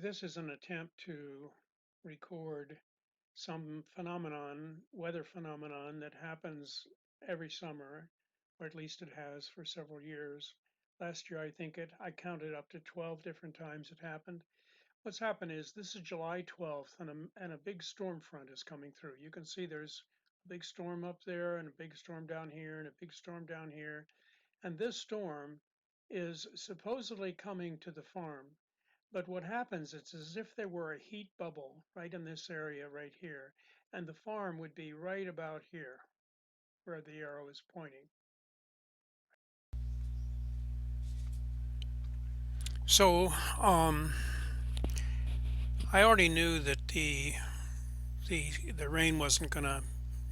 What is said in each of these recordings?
This is an attempt to record some weather phenomenon that happens every summer, or at least it has for several years. Last year, I counted up to 12 different times it happened. What's happened is this is July 12th and a big storm front is coming through. You can see there's a big storm up there and a big storm down here and a big storm down here. And this storm is supposedly coming to the farm. But what happens, it's as if there were a heat bubble right in this area right here, and the farm would be right about here where the arrow is pointing. So, I already knew that the rain wasn't going to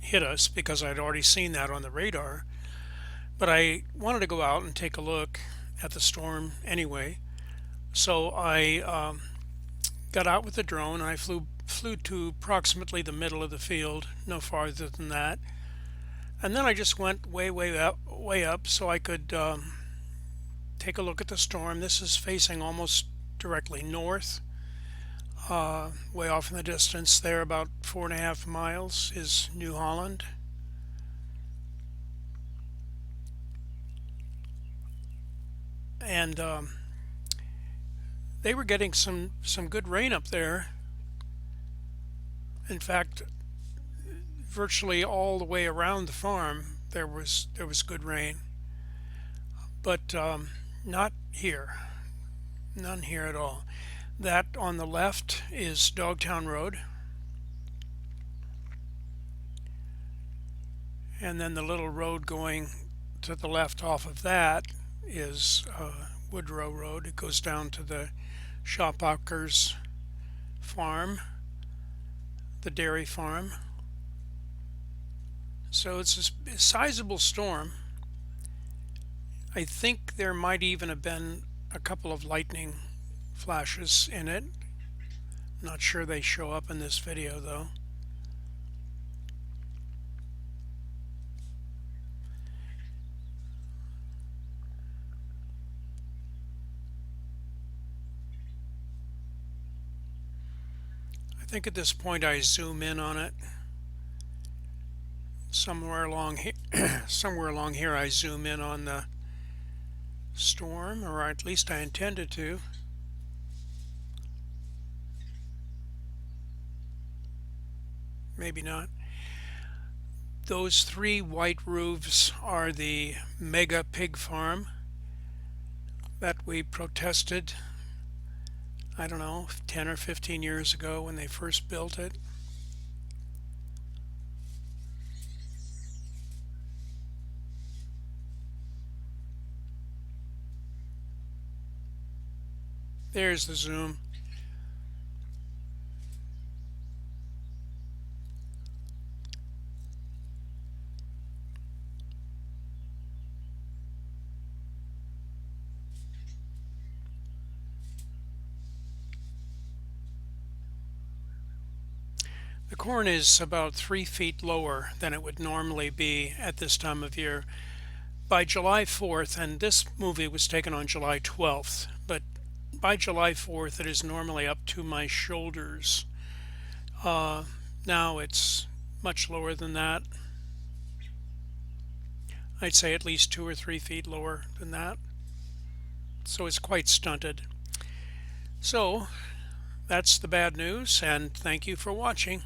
hit us because I'd already seen that on the radar. But I wanted to go out and take a look at the storm anyway. So I got out with the drone and I flew to approximately the middle of the field, no farther than that. And then I just went way up, so I could take a look at the storm. This is facing almost directly north. Way off in the distance there, about 4.5 miles, is New Holland. And they were getting some good rain up there. In fact, virtually all the way around the farm there was good rain, but not here. None here at all. That on the left is Dogtown Road, and then the little road going to the left off of that is Woodrow Road. It goes down to the Shopakers farm, the dairy farm. So it's a sizable storm. I think there might even have been a couple of lightning flashes in it. Not sure they show up in this video though. I think at this point I zoom in on it. Somewhere along here, somewhere along here I zoom in on the storm, or at least I intended to. Maybe not. Those three white roofs are the mega pig farm that we protested, I don't know, 10 or 15 years ago when they first built it. There's the zoom. The corn is about 3 feet lower than it would normally be at this time of year. By July 4th, and this movie was taken on July 12th, but by July 4th it is normally up to my shoulders. Now it's much lower than that. I'd say at least 2 or 3 feet lower than that. So it's quite stunted. So that's the bad news, and thank you for watching.